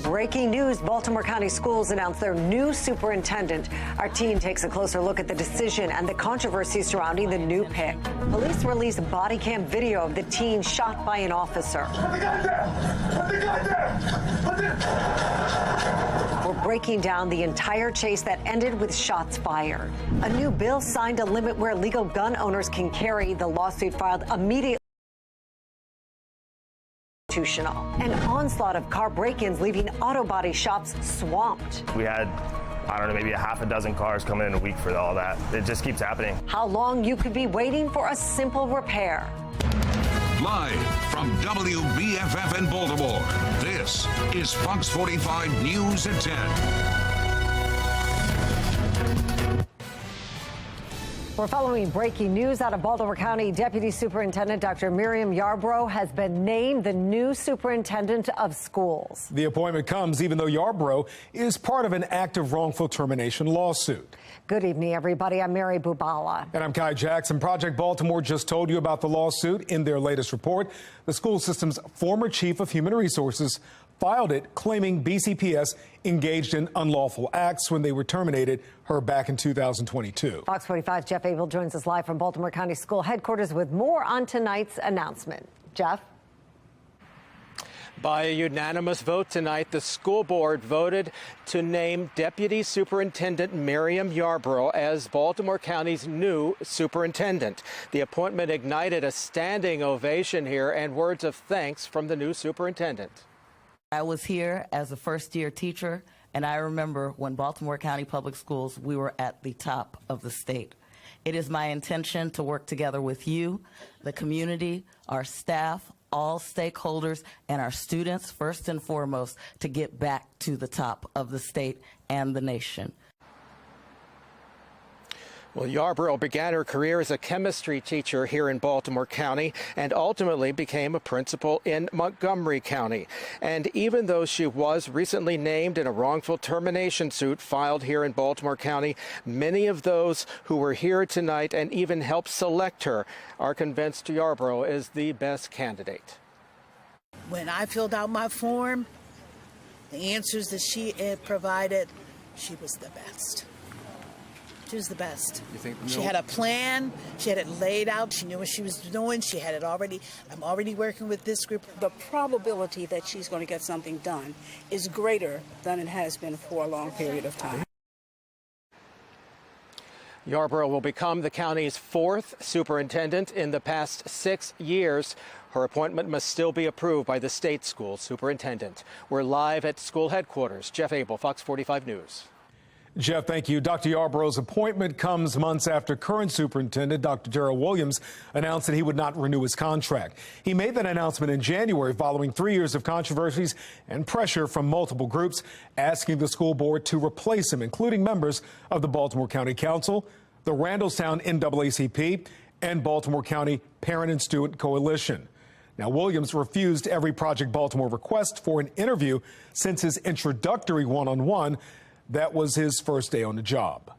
breaking news. Baltimore County Schools announced their new superintendent. Our team takes a closer look at the decision and the controversy surrounding the new pick. Police released body cam video of the teen shot by an officer. Put the gun down! Put the gun down! Put the... We're breaking down the entire chase that ended with shots fired. A new bill signed to limit where legal gun owners can carry. The lawsuit filed immediately. An onslaught of car break-ins leaving auto body shops swamped. We had, I don't know, maybe a half a dozen cars coming in a week for all that. It just keeps happening. How long you could be waiting for a simple repair. Live from WBFF in Baltimore, this is Fox 45 News at 10. We're following breaking news out of Baltimore County. Deputy Superintendent Dr. Miriam Yarbrough has been named the new superintendent of schools. The appointment comes even though Yarbrough is part of an active wrongful termination lawsuit. Good evening, everybody. I'm Mary Bubala. And I'm Kai Jackson. Project Baltimore just told you about the lawsuit in their latest report. The school system's former chief of human resources filed it, claiming BCPS engaged in unlawful acts when they were terminated her back in 2022. Fox 45's Jeff Abel joins us live from Baltimore County School headquarters with more on tonight's announcement. Jeff? By a unanimous vote tonight, the school board voted to name Deputy Superintendent Miriam Yarbrough as Baltimore County's new superintendent. The appointment ignited a standing ovation here and words of thanks from the new superintendent. I was here as a first-year teacher, and I remember when Baltimore County Public Schools, we were at the top of the state. It is my intention to work together with you, the community, our staff, all stakeholders, and our students, first and foremost, to get back to the top of the state and the nation. Well, Yarbrough began her career as a chemistry teacher here in Baltimore County and ultimately became a principal in Montgomery County. And even though she was recently named in a wrongful termination suit filed here in Baltimore County, many of those who were here tonight and even helped select her are convinced Yarbrough is the best candidate. When I filled out my form, the answers that she had provided, she was the best. She was the best. You think she had a plan. She had it laid out. She knew what she was doing. She had it already. I'm already working with this group. The probability that she's going to get something done is greater than it has been for a long period of time. Yarbrough will become the county's fourth superintendent in the past 6 years. Her appointment must still be approved by the state school superintendent. We're live at school headquarters. Jeff Abel, Fox 45 News. Jeff, thank you. Dr. Yarbrough's appointment comes months after current superintendent Dr. Gerald Williams announced that he would not renew his contract. He made that announcement in January following 3 years of controversies and pressure from multiple groups asking the school board to replace him, including members of the Baltimore County Council, the Randallstown NAACP, and Baltimore County Parent and Student Coalition. Now, Williams refused every Project Baltimore request for an interview since his introductory one-on-one. That was his first day on the job.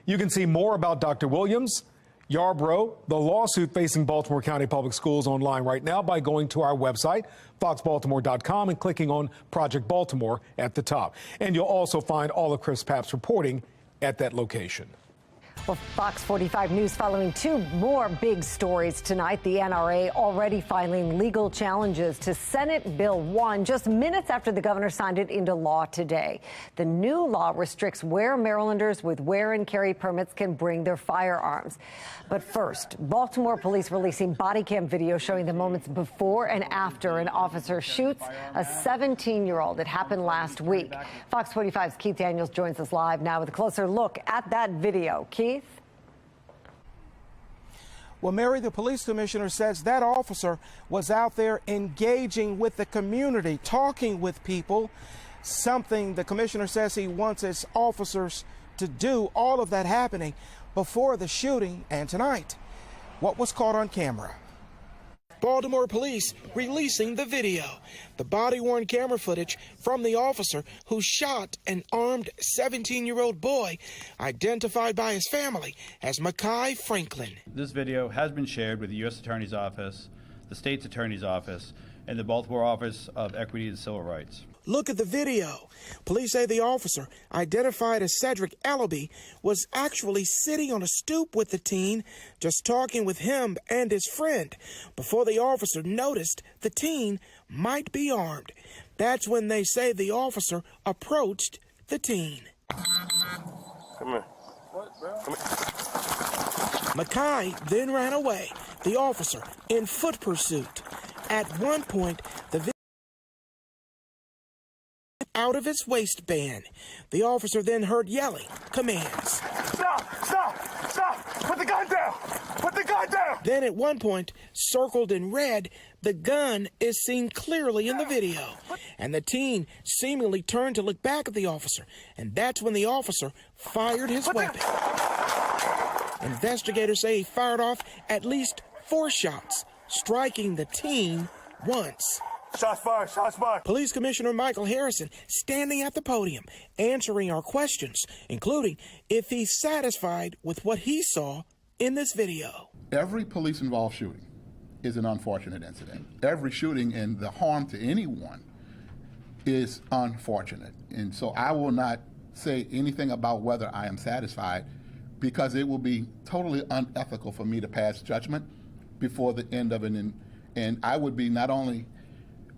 You can see more about Dr. Williams, Yarbrough, the lawsuit facing Baltimore County Public Schools online right now by going to our website, foxbaltimore.com, and clicking on Project Baltimore at the top. And you'll also find all of Chris Papp's reporting at that location. Well, Fox 45 News following two more big stories tonight. The NRA already filing legal challenges to Senate Bill 1 just minutes after the governor signed it into law today. The new law restricts where Marylanders with wear and carry permits can bring their firearms. But first, Baltimore police releasing body cam video showing the moments before and after an officer shoots a 17-year-old. It happened last week. Fox 45's Keith Daniels joins us live now with a closer look at that video. Keith? Well, Mary, the police commissioner says that officer was out there engaging with the community, talking with people, something the commissioner says he wants his officers to do, all of that happening before the shooting and tonight. What was caught on camera? Baltimore police releasing the video, the body-worn camera footage from the officer who shot an armed 17-year-old boy identified by his family as Mekhi Franklin. This video has been shared with the U.S. Attorney's Office, the State's Attorney's Office, and the Baltimore Office of Equity and Civil Rights. Look at the video. Police say the officer, identified as Cedric Ellaby, was actually sitting on a stoop with the teen, just talking with him and his friend, before the officer noticed the teen might be armed. That's when they say the officer approached the teen. Come here. What, bro? Come here. Mackay then ran away, the officer in foot pursuit. At one point, the out of his waistband. The officer then heard yelling commands. Stop! Stop! Stop! Put the gun down! Put the gun down! Then at one point, circled in red, the gun is seen clearly in the video. And the teen seemingly turned to look back at the officer. And that's when the officer fired his weapon. Investigators say he fired off at least 4 shots, striking the teen once. Shots fired, shots fired. Police Commissioner Michael Harrison standing at the podium, answering our questions, including if he's satisfied with what he saw in this video. Every police-involved shooting is an unfortunate incident. Every shooting and the harm to anyone is unfortunate. And so I will not say anything about whether I am satisfied, because it will be totally unethical for me to pass judgment before the end of it. And I would be not only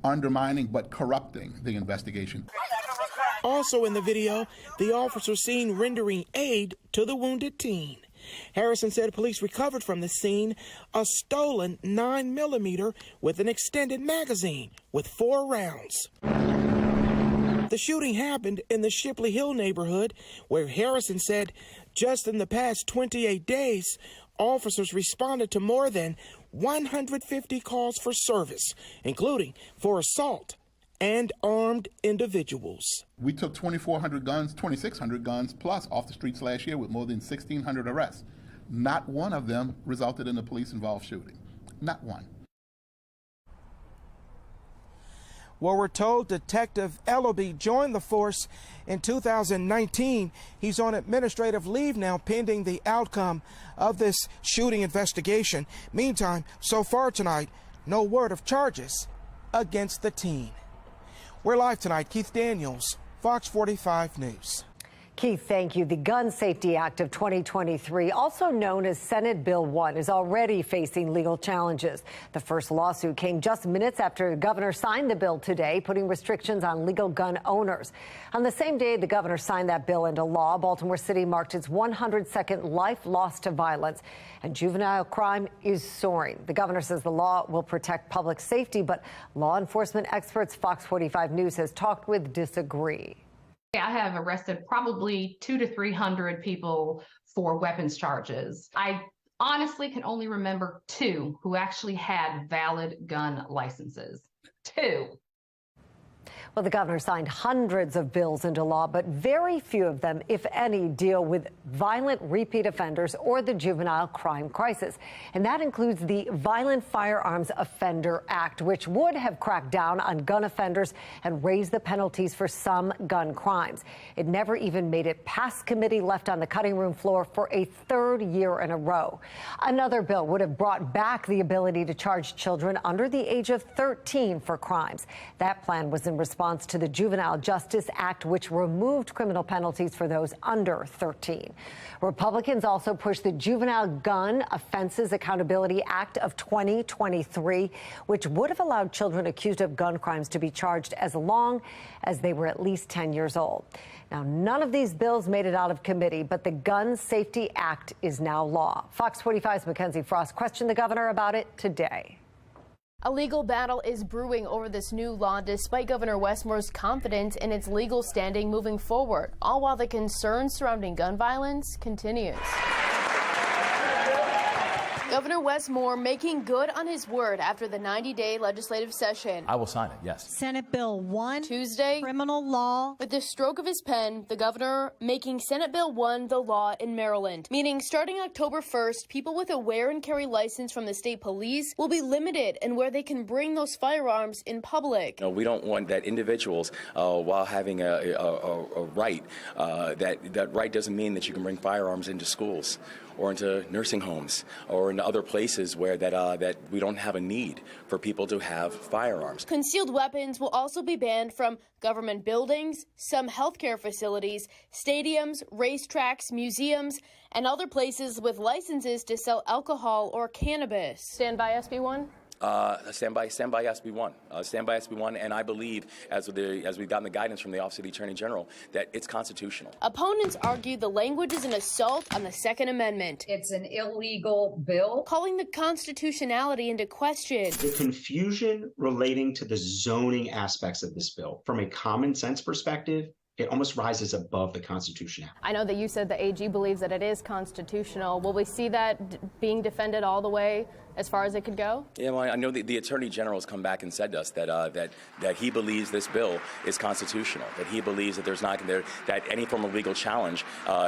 undermining but corrupting the investigation. Also in the video, the officer seen rendering aid to the wounded teen. Harrison said police recovered from the scene a stolen 9mm with an extended magazine with 4 rounds. The shooting happened in the Shipley Hill neighborhood, where Harrison said just in the past 28 days, officers responded to more than 150 calls for service, including for assault and armed individuals. We took 2,400 guns, 2,600 guns plus off the streets last year with more than 1,600 arrests. Not one of them resulted in a police-involved shooting. Not one. Well, we're told Detective Ellaby joined the force in 2019. He's on administrative leave now pending the outcome of this shooting investigation. Meantime, so far tonight, no word of charges against the teen. We're live tonight. Keith Daniels, Fox 45 News. Keith, thank you. The Gun Safety Act of 2023, also known as Senate Bill 1, is already facing legal challenges. The first lawsuit came just minutes after the governor signed the bill today, putting restrictions on legal gun owners. On the same day the governor signed that bill into law, Baltimore City marked its 102nd life lost to violence, and juvenile crime is soaring. The governor says the law will protect public safety, but law enforcement experts Fox 45 News has talked with disagree. I have arrested probably 200 to 300 people for weapons charges. I honestly can only remember 2 who actually had valid gun licenses. 2. Well, the governor signed hundreds of bills into law, but very few of them, if any, deal with violent repeat offenders or the juvenile crime crisis. And that includes the Violent Firearms Offender Act, which would have cracked down on gun offenders and raised the penalties for some gun crimes. It never even made it past committee, left on the cutting room floor for a 3rd year in a row. Another bill would have brought back the ability to charge children under the age of 13 for crimes. That plan was in response to the Juvenile Justice Act, which removed criminal penalties for those under 13. Republicans also pushed the Juvenile Gun Offenses Accountability Act of 2023, which would have allowed children accused of gun crimes to be charged as long as they were at least 10 years old. Now, none of these bills made it out of committee, but the Gun Safety Act is now law. Fox 45's Mackenzie Frost questioned the governor about it today. A legal battle is brewing over this new law despite Governor Westmore's confidence in its legal standing moving forward, all while the concern surrounding gun violence continues. Governor Westmore making good on his word after the 90-day legislative session. I will sign it, yes. Senate Bill 1, Tuesday, criminal law. With the stroke of his pen, the governor making Senate Bill 1 the law in Maryland, meaning starting October 1st, people with a wear and carry license from the state police will be limited in where they can bring those firearms in public. No, we don't want that individuals, while having a right, that right doesn't mean that you can bring firearms into schools or into nursing homes or into other places where that we don't have a need for people to have firearms. Concealed weapons will also be banned from government buildings, some healthcare facilities, stadiums, racetracks, museums, and other places with licenses to sell alcohol or cannabis. Stand by SB1? Stand by SB1. Stand by SB1, and I believe, as we've gotten the guidance from the Office of the Attorney General, that it's constitutional. Opponents argue the language is an assault on the Second Amendment. It's an illegal bill, calling the constitutionality into question. The confusion relating to the zoning aspects of this bill, from a common sense perspective, it almost rises above the Constitution. I know that you said the AG believes that it is constitutional. Will we see that being defended all the way as far as it could go? Yeah, well, I know the Attorney General has come back and said to us that he believes this bill is constitutional, that he believes that there's not that any form of legal challenge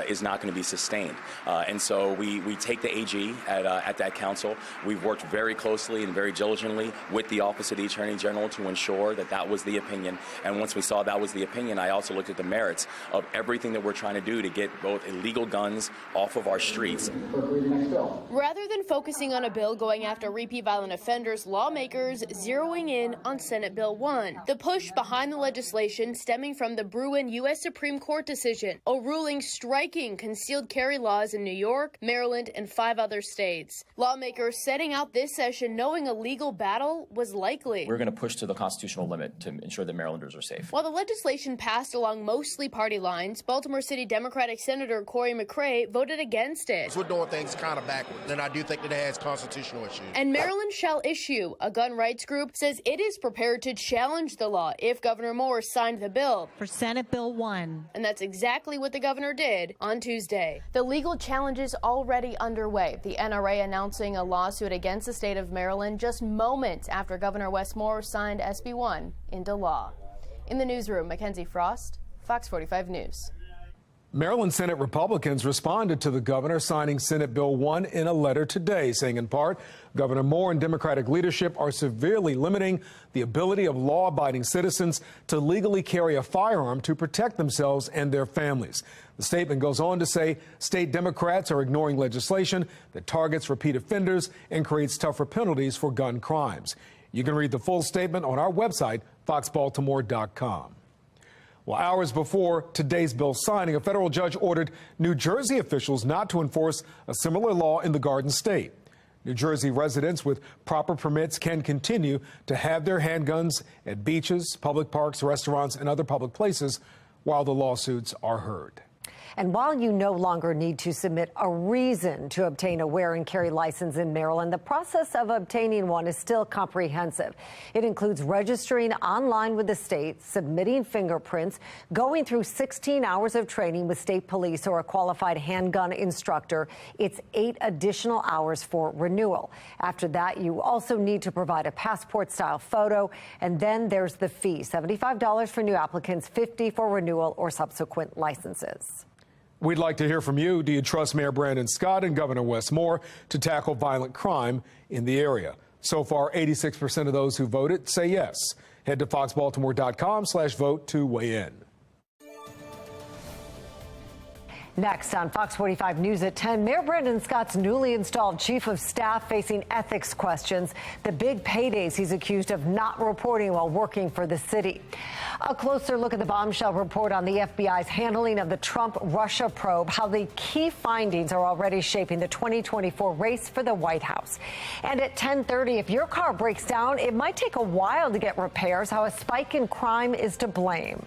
is not going to be sustained. And so we take the AG at that council. We've worked very closely and very diligently with the Office of the Attorney General to ensure that that was the opinion. And once we saw that was the opinion, I also looked at the merits of everything that we're trying to do to get both illegal guns off of our streets. Rather than focusing on a bill going after repeat violent offenders, lawmakers zeroing in on Senate Bill 1. The push behind the legislation stemming from the Bruin U.S. Supreme Court decision, a ruling striking concealed carry laws in New York, Maryland, and 5 other states. Lawmakers setting out this session knowing a legal battle was likely. We're going to push to the constitutional limit to ensure that Marylanders are safe. While the legislation passed along mostly party lines, Baltimore City Democratic Senator Corey McCray voted against it. We're doing things kind of backwards, and I do think that it has constitutional issues. And Maryland Shall Issue, a gun rights group, says it is prepared to challenge the law if Governor Moore signed the bill. For Senate Bill 1. And that's exactly what the governor did on Tuesday. The legal challenge is already underway. The NRA announcing a lawsuit against the state of Maryland just moments after Governor Wes Moore signed SB 1 into law. In the newsroom, Mackenzie Frost, Fox 45 News. Maryland Senate Republicans responded to the governor signing Senate Bill 1 in a letter today, saying in part, Governor Moore and Democratic leadership are severely limiting the ability of law-abiding citizens to legally carry a firearm to protect themselves and their families. The statement goes on to say state Democrats are ignoring legislation that targets repeat offenders and creates tougher penalties for gun crimes. You can read the full statement on our website, foxbaltimore.com. Well, hours before today's bill signing, a federal judge ordered New Jersey officials not to enforce a similar law in the Garden State. New Jersey residents with proper permits can continue to have their handguns at beaches, public parks, restaurants, and other public places while the lawsuits are heard. And while you no longer need to submit a reason to obtain a wear and carry license in Maryland, the process of obtaining one is still comprehensive. It includes registering online with the state, submitting fingerprints, going through 16 hours of training with state police or a qualified handgun instructor. It's 8 additional hours for renewal. After that, you also need to provide a passport-style photo. And then there's the fee, $75 for new applicants, $50 for renewal or subsequent licenses. We'd like to hear from you. Do you trust Mayor Brandon Scott and Governor Wes Moore to tackle violent crime in the area? So far, 86% of those who voted say yes. Head to foxbaltimore.com/vote to weigh in. Next on Fox 45 News at 10, Mayor Brandon Scott's newly installed chief of staff facing ethics questions, the big paydays he's accused of not reporting while working for the city. A closer look at the bombshell report on the FBI's handling of the Trump-Russia probe, how the key findings are already shaping the 2024 race for the White House. And at 10:30, if your car breaks down, it might take a while to get repairs, how a spike in crime is to blame.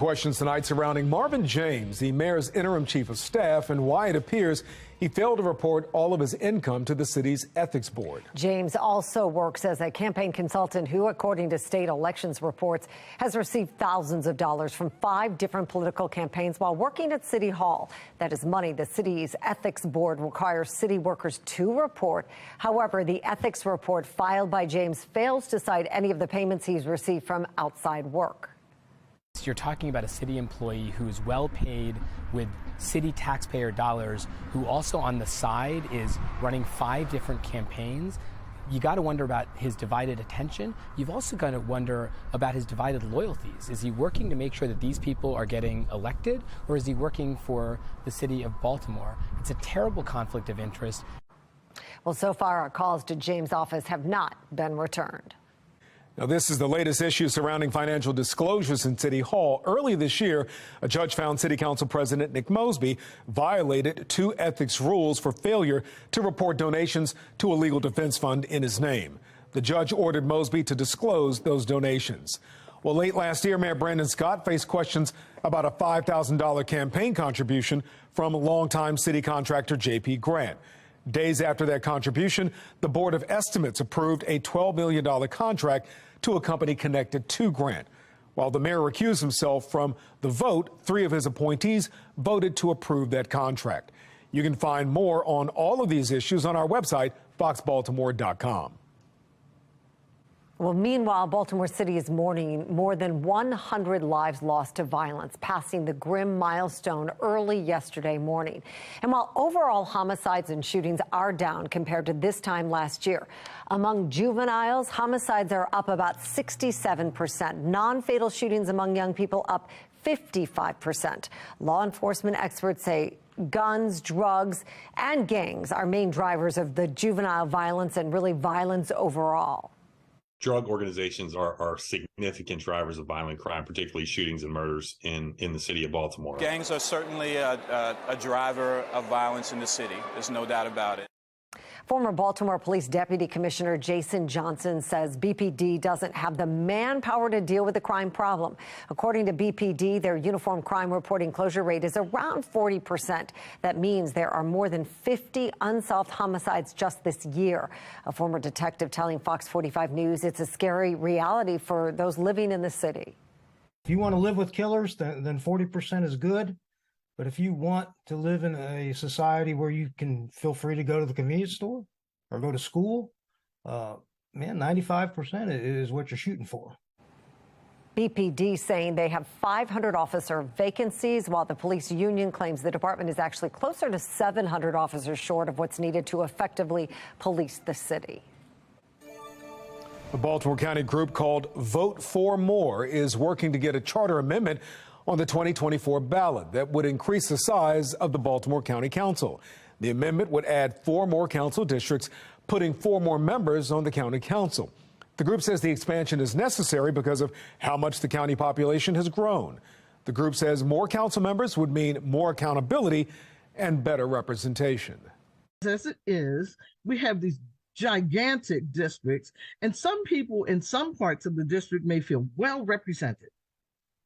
questions tonight surrounding Marvin James, the mayor's interim chief of staff, and why it appears he failed to report all of his income to the city's ethics board. James also works as a campaign consultant who, according to state elections reports, has received thousands of dollars from 5 different political campaigns while working at City Hall. That is money the city's ethics board requires city workers to report. However, the ethics report filed by James fails to cite any of the payments he's received from outside work. You're talking about a city employee who is well paid with city taxpayer dollars, who also on the side is running 5 different campaigns. You got to wonder about his divided attention. You've also got to wonder about his divided loyalties. Is he working to make sure that these people are getting elected, or is he working for the city of Baltimore? It's a terrible conflict of interest. Well, so far, our calls to James' office have not been returned. Now, this is the latest issue surrounding financial disclosures in City Hall. Early this year, a judge found City Council President Nick Mosby violated 2 ethics rules for failure to report donations to a legal defense fund in his name. The judge ordered Mosby to disclose those donations. Well, late last year, Mayor Brandon Scott faced questions about a $5,000 campaign contribution from longtime city contractor J.P. Grant. Days after that contribution, the Board of Estimates approved a $12 million contract to a company connected to Grant. While the mayor recused himself from the vote, 3 of his appointees voted to approve that contract. You can find more on all of these issues on our website, foxbaltimore.com. Well, meanwhile, Baltimore City is mourning more than 100 lives lost to violence, passing the grim milestone early yesterday morning. And while overall homicides and shootings are down compared to this time last year, among juveniles, homicides are up about 67%. Non-fatal shootings among young people up 55%. Law enforcement experts say guns, drugs, and gangs are main drivers of the juvenile violence and really violence overall. Drug organizations are significant drivers of violent crime, particularly shootings and murders in the city of Baltimore. Gangs are certainly a driver of violence in the city. There's no doubt about it. Former Baltimore Police Deputy Commissioner Jason Johnson says BPD doesn't have the manpower to deal with the crime problem. According to BPD, their uniform crime reporting closure rate is around 40%. That means there are more than 50 unsolved homicides just this year. A former detective telling Fox 45 News it's a scary reality for those living in the city. If you want to live with killers, then 40% is good. But if you want to live in a society where you can feel free to go to the convenience store or go to school, man, 95% is what you're shooting for. BPD saying they have 500 officer vacancies, while the police union claims the department is actually closer to 700 officers short of what's needed to effectively police the city. A Baltimore County group called Vote for More is working to get a charter amendment on the 2024 ballot that would increase the size of the Baltimore County Council. The amendment would add 4 more council districts, putting 4 more members on the county council. The group says the expansion is necessary because of how much the county population has grown. The group says more council members would mean more accountability and better representation. As it is, we have these gigantic districts, and some people in some parts of the district may feel well represented.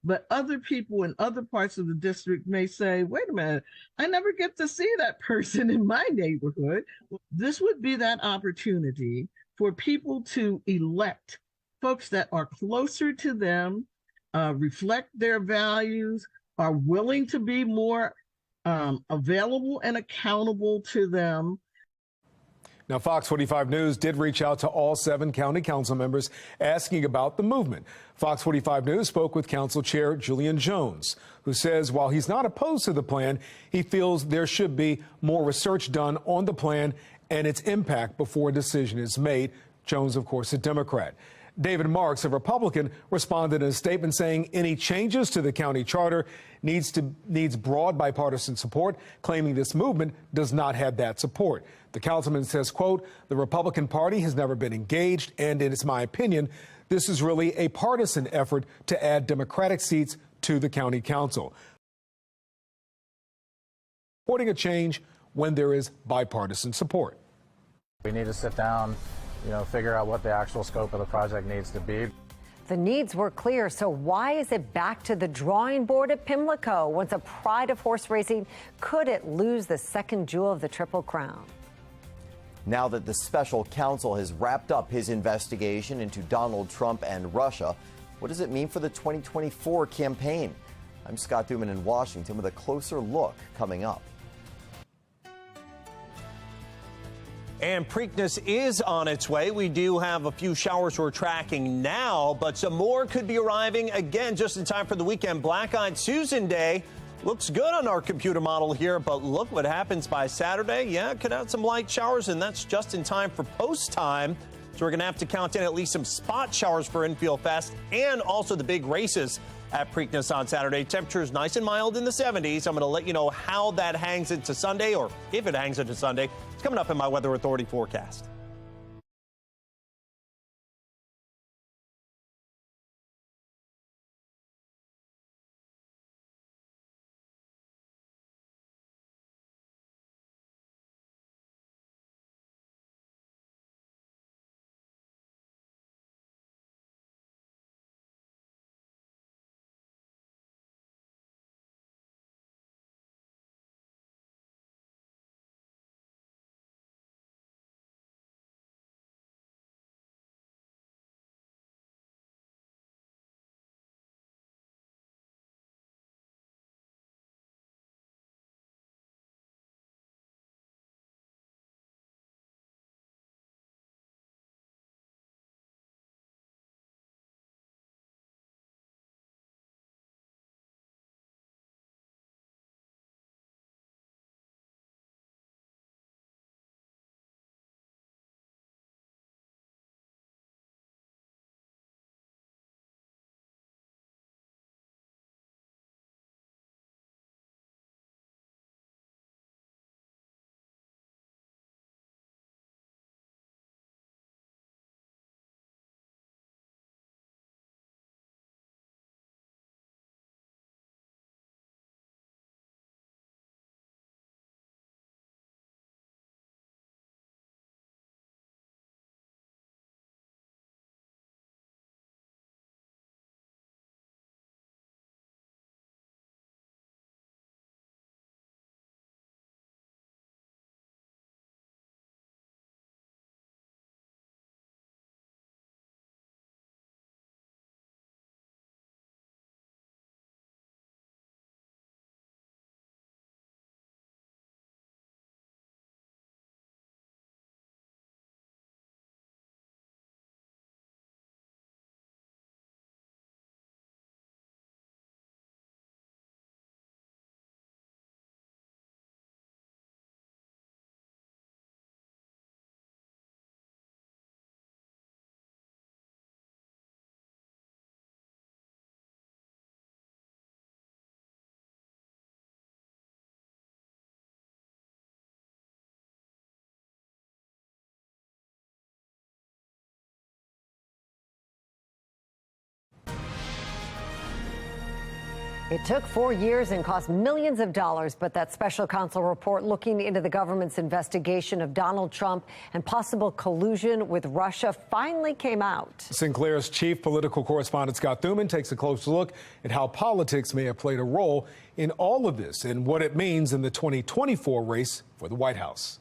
But other people in other parts of the district may say, wait a minute, I never get to see that person in my neighborhood. This would be that opportunity for people to elect folks that are closer to them, reflect their values, are willing to be more available and accountable to them. Now, Fox 45 News did reach out to all 7 county council members asking about the movement. Fox 45 News spoke with Council Chair Julian Jones, who says while he's not opposed to the plan, he feels there should be more research done on the plan and its impact before a decision is made. Jones, of course, a Democrat. David Marks, a Republican, responded in a statement saying any changes to the county charter needs broad bipartisan support, claiming this movement does not have that support. The councilman says, quote, the Republican Party has never been engaged, and it's my opinion, this is really a partisan effort to add Democratic seats to the county council. Supporting a change when there is bipartisan support. We need to sit down, figure out what the actual scope of the project needs to be. The needs were clear, so why is it back to the drawing board at Pimlico? Once a pride of horse racing, could it lose the second jewel of the Triple Crown? Now that the special counsel has wrapped up his investigation into Donald Trump and Russia, what does it mean for the 2024 campaign? I'm Scott Duman in Washington with a closer look coming up. And Preakness is on its way. We do have a few showers we're tracking now, but some more could be arriving again just in time for the weekend. Black-eyed Susan Day looks good on our computer model here, but look what happens by Saturday. Yeah, could have some light showers, and that's just in time for post time. So we're going to have to count in at least some spot showers for Infield Fest and also the big races at Preakness on Saturday. Temperatures nice and mild in the 70s. I'm going to let you know how that hangs into Sunday, or if it hangs into Sunday. It's coming up in my Weather Authority forecast. It took 4 years and cost millions of dollars, but that special counsel report looking into the government's investigation of Donald Trump and possible collusion with Russia finally came out. Sinclair's chief political correspondent Scott Duman takes a close look at how politics may have played a role in all of this and what it means in the 2024 race for the White House.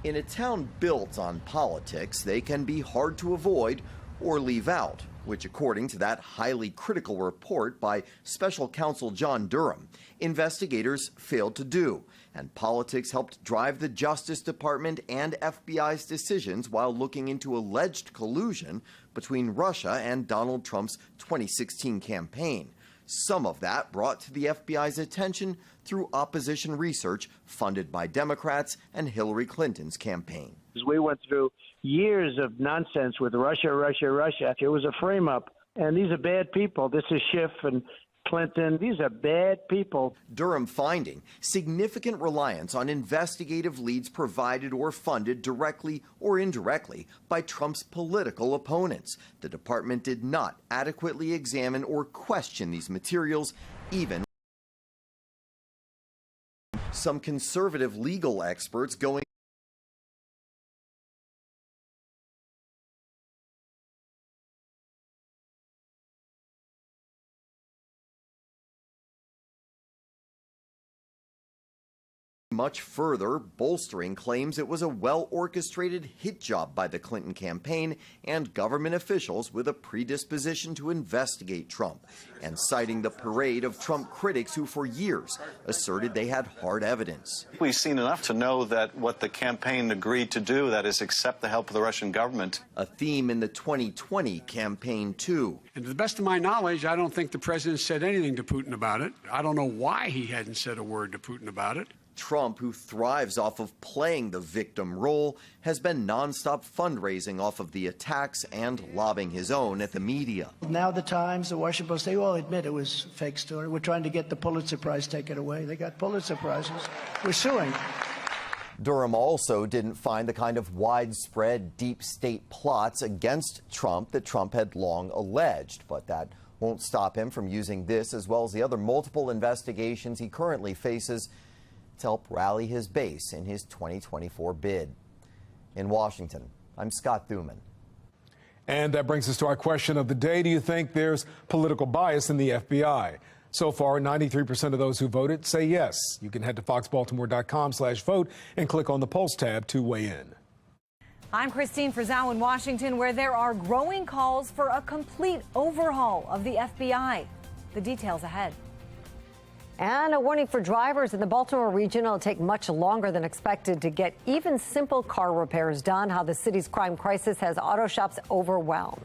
In a town built on politics, they can be hard to avoid or leave out, which, according to that highly critical report by special counsel John Durham, investigators failed to do, and politics helped drive the Justice Department and FBI's decisions while looking into alleged collusion between Russia and Donald Trump's 2016 campaign. Some of that brought to the FBI's attention through opposition research funded by Democrats and Hillary Clinton's campaign. We went through years of nonsense with Russia. It was a frame-up, and these are bad people. This is Schiff and Clinton. These are bad people. Durham finding significant reliance on investigative leads provided or funded directly or indirectly by Trump's political opponents. The department did not adequately examine or question these materials, even some conservative legal experts going much further, bolstering claims it was a well-orchestrated hit job by the Clinton campaign and government officials with a predisposition to investigate Trump, and citing the parade of Trump critics who for years asserted they had hard evidence. We've seen enough to know that what the campaign agreed to do, that is accept the help of the Russian government. A theme in the 2020 campaign, too. And to the best of my knowledge, I don't think the president said anything to Putin about it. I don't know why he hadn't said a word to Putin about it. Trump, who thrives off of playing the victim role, has been nonstop fundraising off of the attacks and lobbing his own at the media. Now the Times, the Washington Post, they all admit it was a fake story. We're trying to get the Pulitzer Prize taken away. They got Pulitzer Prizes. We're suing. Durham also didn't find the kind of widespread deep state plots against Trump that Trump had long alleged, but that won't stop him from using this as well as the other multiple investigations he currently faces to help rally his base in his 2024 bid. In Washington, I'm Scott Thuman. And that brings us to our question of the day. Do you think there's political bias in the FBI? So far, 93% of those who voted say yes. You can head to foxbaltimore.com/vote and click on the Pulse tab to weigh in. I'm Christine Frizzau in Washington, where there are growing calls for a complete overhaul of the FBI. The details ahead. And a warning for drivers in the Baltimore region. It'll take much longer than expected to get even simple car repairs done. How the city's crime crisis has auto shops overwhelmed.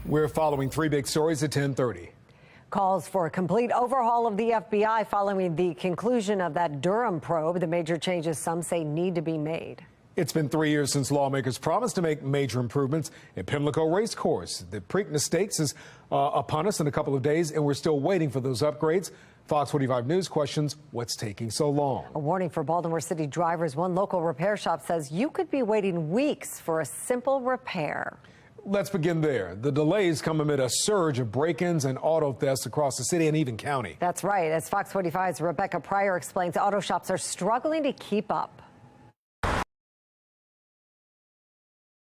We're following three big stories at 10:30. Calls for a complete overhaul of the FBI following the conclusion of that Durham probe. The major changes some say need to be made. It's been 3 years since lawmakers promised to make major improvements at Pimlico Racecourse. The Preakness Stakes is upon us in a couple of days, and we're still waiting for those upgrades. Fox 45 News questions, what's taking so long? A warning for Baltimore City drivers. One local repair shop says you could be waiting weeks for a simple repair. Let's begin there. The delays come amid a surge of break-ins and auto thefts across the city and even county. That's right. As Fox 45's Rebecca Pryor explains, auto shops are struggling to keep up.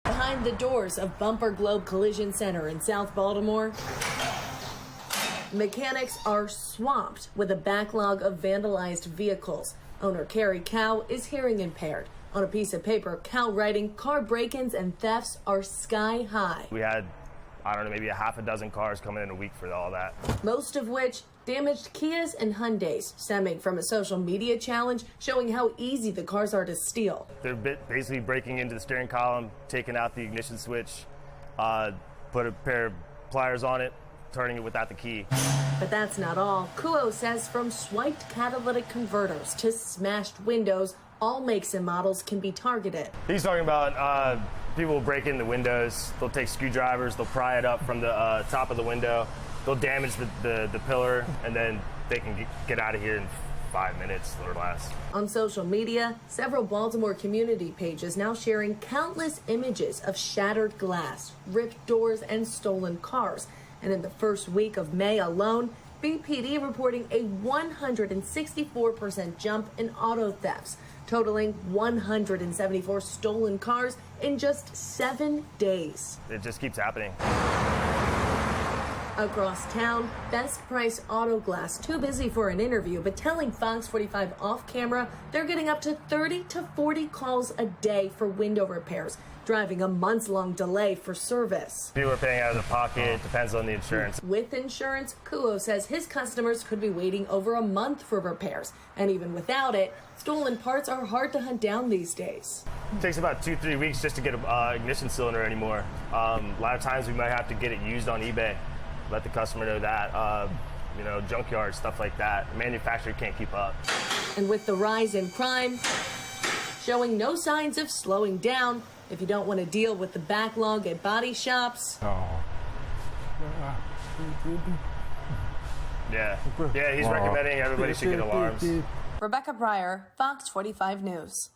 Behind Behind the doors of Bumper Globe Collision Center in South Baltimore, mechanics are swamped with a backlog of vandalized vehicles. Owner Carrie Cow is hearing impaired. On a piece of paper, Cow writing, car break-ins and thefts are sky high. We had, I don't know, maybe a half a dozen cars coming in a week for all that. Most of which damaged Kias and Hyundais, stemming from a social media challenge showing how easy the cars are to steal. They're basically breaking into the steering column, taking out the ignition switch, put a pair of pliers on it, turning it without the key. But that's not all. Kuo says from swiped catalytic converters to smashed windows, all makes and models can be targeted. He's talking about people will break in the windows, they'll take screwdrivers, they'll pry it up from the top of the window, they'll damage the pillar, and then they can get out of here in 5 minutes or less. On social media, several Baltimore community pages now sharing countless images of shattered glass, ripped doors, and stolen cars. And in the first week of May alone, BPD reporting a 164% jump in auto thefts, totaling 174 stolen cars in just 7 days. It just keeps happening. Across town, Best Price Auto Glass too busy for an interview, but telling FOX45 off camera they're getting up to 30 to 40 calls a day for window repairs, driving a months-long delay for service. People are paying out of their pocket, depends on the insurance. With insurance, Kuo says his customers could be waiting over a month for repairs, and even without it, stolen parts are hard to hunt down these days. It takes about 2-3 weeks just to get an ignition cylinder anymore. A lot of times we might have to get it used on eBay. Let the customer know that, junkyard, stuff like that. The manufacturer can't keep up. And with the rise in crime showing no signs of slowing down, if you don't want to deal with the backlog at body shops. Yeah, he's recommending everybody should get alarms. Rebecca Pryor, Fox 45 News.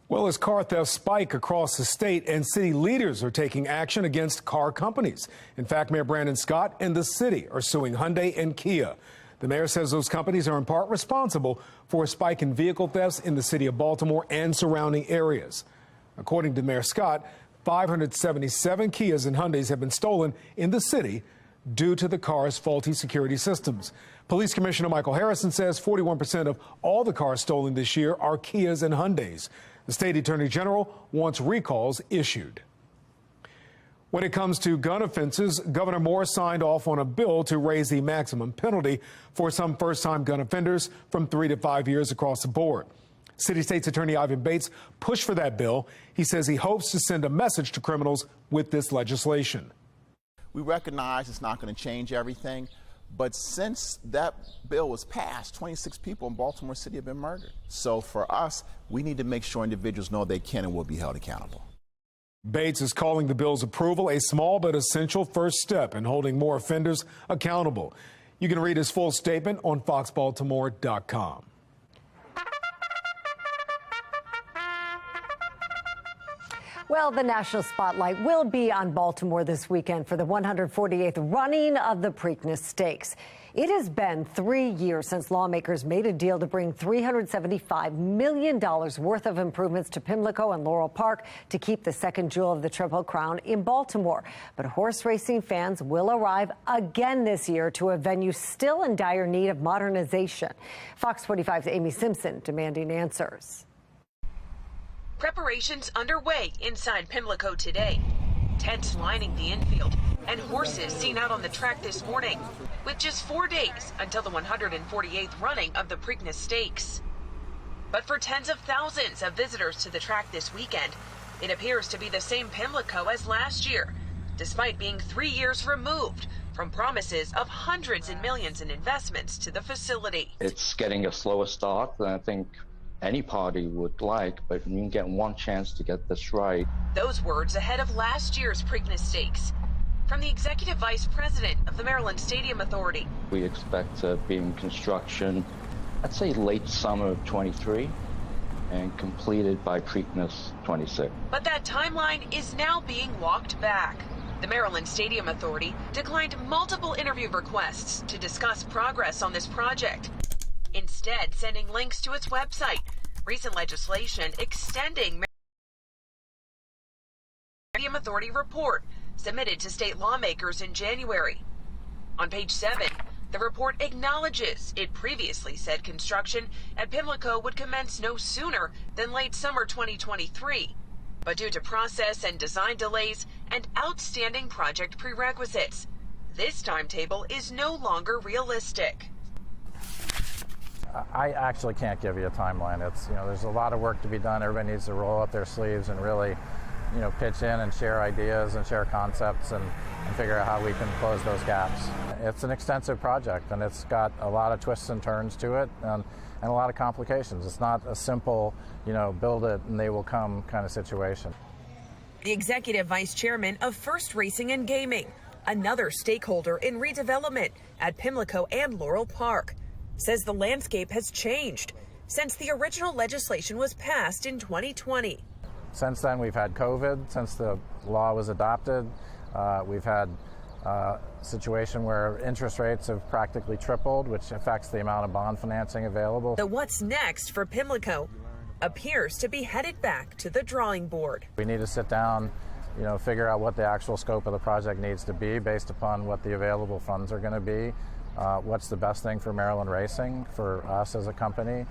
Well, as car thefts spike across the state and city leaders are taking action against car companies. In fact, Mayor Brandon Scott and the city are suing Hyundai and Kia. The mayor says those companies are in part responsible for a spike in vehicle thefts in the city of Baltimore and surrounding areas. According to Mayor Scott, 577 Kias and Hyundais have been stolen in the city due to the car's faulty security systems. Police Commissioner Michael Harrison says 41% of all the cars stolen this year are Kias and Hyundais. The state attorney general wants recalls issued. When it comes to gun offenses, Governor Moore signed off on a bill to raise the maximum penalty for some first-time gun offenders from 3 to 5 years across the board. City State's Attorney Ivan Bates pushed for that bill. He says he hopes to send a message to criminals with this legislation. We recognize it's not going to change everything, but since that bill was passed, 26 people in Baltimore City have been murdered. So for us, we need to make sure individuals know they can and will be held accountable. Bates is calling the bill's approval a small but essential first step in holding more offenders accountable. You can read his full statement on foxbaltimore.com. Well, the national spotlight will be on Baltimore this weekend for the 148th running of the Preakness Stakes. It has been 3 years since lawmakers made a deal to bring $375 million worth of improvements to Pimlico and Laurel Park to keep the second jewel of the Triple Crown in Baltimore. But horse racing fans will arrive again this year to a venue still in dire need of modernization. Fox 45's Amy Simpson demanding answers. Preparations underway inside Pimlico today. Tents lining the infield and horses seen out on the track this morning, with just 4 days until the 148th running of the Preakness Stakes. But for tens of thousands of visitors to the track this weekend, it appears to be the same Pimlico as last year, despite being 3 years removed from promises of hundreds and millions in investments to the facility. It's getting a slower start than I think any party would like, but you can get one chance to get this right. Those words ahead of last year's Preakness Stakes from the executive vice president of the Maryland Stadium Authority. We expect to be in construction, I'd say late summer of 23 and completed by Preakness 26. But that timeline is now being walked back. The Maryland Stadium Authority declined multiple interview requests to discuss progress on this project, instead sending links to its website. Recent legislation extending Petroleum Authority report submitted to state lawmakers in January. On page 7, the report acknowledges it previously said construction at Pimlico would commence no sooner than late summer 2023. But due to process and design delays and outstanding project prerequisites, this timetable is no longer realistic. I actually can't give you a timeline. It's, there's a lot of work to be done. Everybody needs to roll up their sleeves and really, pitch in and share ideas and share concepts and figure out how we can close those gaps. It's an extensive project, and it's got a lot of twists and turns to it and a lot of complications. It's not a simple, build it and they will come kind of situation. The executive vice chairman of First Racing and Gaming, another stakeholder in redevelopment at Pimlico and Laurel Park, says the landscape has changed since the original legislation was passed in 2020. Since then, we've had COVID. Since the law was adopted, we've had a situation where interest rates have practically tripled, which affects the amount of bond financing available. The what's next for Pimlico appears to be headed back to the drawing board. We need to sit down, figure out what the actual scope of the project needs to be based upon what the available funds are going to be. What's the best thing for Maryland racing, for us as a company,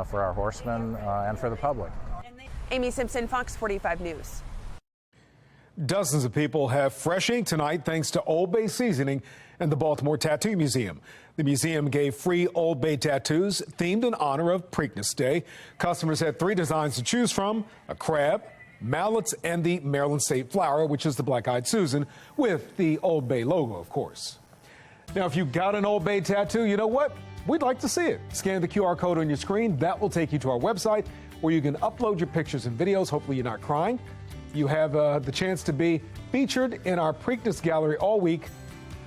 for our horsemen, and for the public. Amy Simpson, Fox 45 News. Dozens of people have fresh ink tonight thanks to Old Bay seasoning and the Baltimore Tattoo Museum. The museum gave free Old Bay tattoos themed in honor of Preakness Day. Customers had 3 designs to choose from: a crab, mallets, and the Maryland State flower, which is the Black-Eyed Susan, with the Old Bay logo, of course. Now, if you got an Old Bay tattoo, you know what? We'd like to see it. Scan the QR code on your screen. That will take you to our website where you can upload your pictures and videos. Hopefully you're not crying. You have the chance to be featured in our Preakness Gallery all week.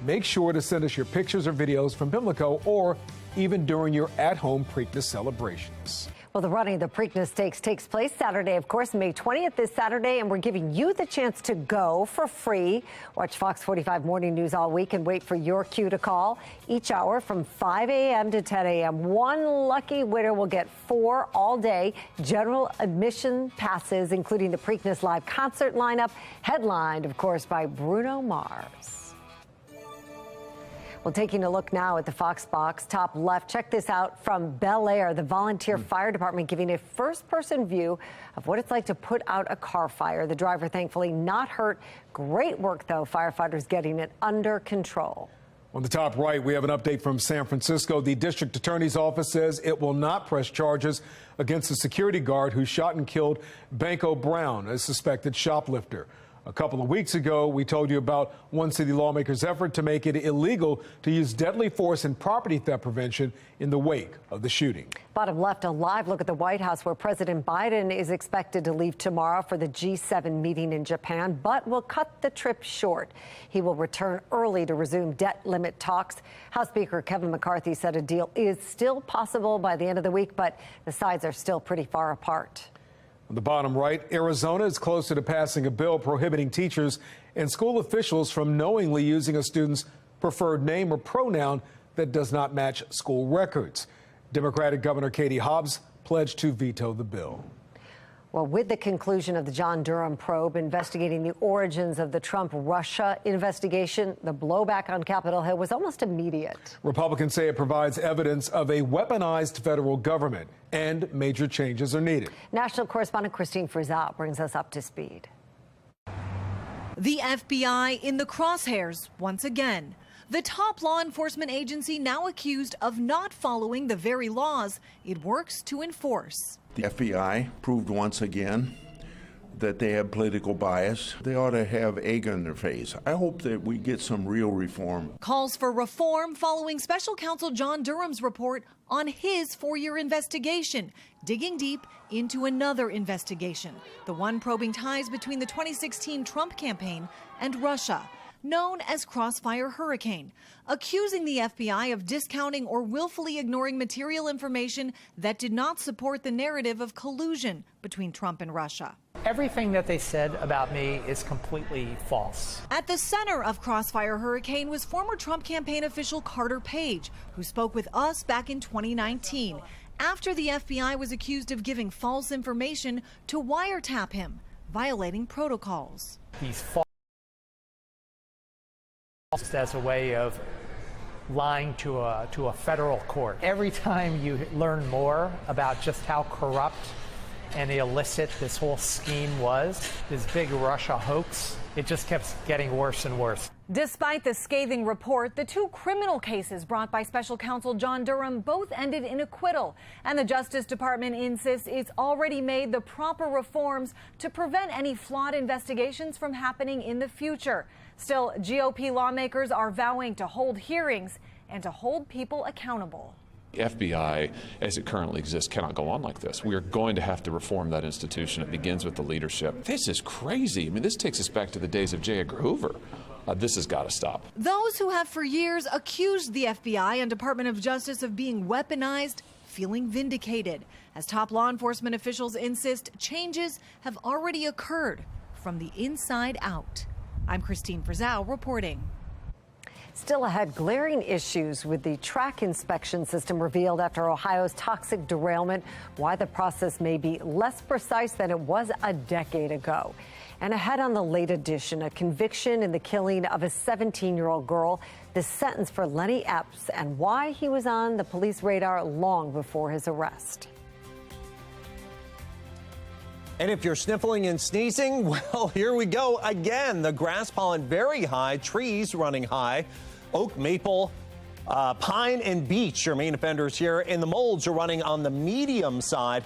Make sure to send us your pictures or videos from Pimlico or even during your at-home Preakness celebrations. Well, the running of the Preakness Stakes takes place Saturday, of course, May 20th this Saturday, and we're giving you the chance to go for free. Watch Fox 45 Morning News all week and wait for your cue to call. Each hour from 5 a.m. to 10 a.m. One lucky winner will get 4 all-day general admission passes, including the Preakness live concert lineup, headlined, of course, by Bruno Mars. Well, taking a look now at the Fox box, top left, check this out from Bel Air, the volunteer fire department giving a first-person view of what it's like to put out a car fire. The driver, thankfully, not hurt. Great work, though, firefighters getting it under control. On the top right, we have an update from San Francisco. The district attorney's office says it will not press charges against the security guard who shot and killed Banko Brown, a suspected shoplifter. A couple of weeks ago, we told you about one city lawmaker's effort to make it illegal to use deadly force in property theft prevention in the wake of the shooting. Bottom left, a live look at the White House, where President Biden is expected to leave tomorrow for the G7 meeting in Japan, but will cut the trip short. He will return early to resume debt limit talks. House Speaker Kevin McCarthy said a deal is still possible by the end of the week, but the sides are still pretty far apart. On the bottom right, Arizona is closer to passing a bill prohibiting teachers and school officials from knowingly using a student's preferred name or pronoun that does not match school records. Democratic Governor Katie Hobbs pledged to veto the bill. Well, with the conclusion of the John Durham probe investigating the origins of the Trump-Russia investigation, the blowback on Capitol Hill was almost immediate. Republicans say it provides evidence of a weaponized federal government, and major changes are needed. National correspondent Christine Frizzell brings us up to speed. The FBI in the crosshairs once again. The top law enforcement agency now accused of not following the very laws it works to enforce. The FBI proved once again that they have political bias. They ought to have egg on their face. I hope that we get some real reform. Calls for reform following special counsel John Durham's report on his 4-year investigation, digging deep into another investigation, the one probing ties between the 2016 Trump campaign and Russia, known as Crossfire Hurricane, accusing the FBI of discounting or willfully ignoring material information that did not support the narrative of collusion between Trump and Russia. Everything that they said about me is completely false. At the center of Crossfire Hurricane was former Trump campaign official Carter Page, who spoke with us back in 2019 after the FBI was accused of giving false information to wiretap him. violating protocols. These false as a way of lying to a federal court. Every time you learn more about just how corrupt and illicit this whole scheme was, this big Russia hoax, it just kept getting worse and worse. Despite the scathing report, the two criminal cases brought by special counsel John Durham both ended in acquittal. And the Justice Department insists it's already made the proper reforms to prevent any flawed investigations from happening in the future. Still, GOP lawmakers are vowing to hold hearings and to hold people accountable. The FBI, as it currently exists, cannot go on like this. We are going to have to reform that institution. It begins with the leadership. This is crazy. I mean, this takes us back to the days of J. Edgar Hoover. This has got to stop. Those who have for years accused the FBI and Department of Justice of being weaponized, feeling vindicated, as top law enforcement officials insist changes have already occurred from the inside out. I'm Christine Frizzell reporting. Still ahead, glaring issues with the track inspection system revealed after Ohio's toxic derailment, why the process may be less precise than it was a decade ago. And ahead on the late edition, a conviction in the killing of a 17-year-old girl, the sentence for Lenny Epps, and why he was on the police radar long before his arrest. And if you're sniffling and sneezing, well, here we go again. The grass pollen very high, trees running high. Oak, maple, pine, and beech are main offenders here, and the molds are running on the medium side.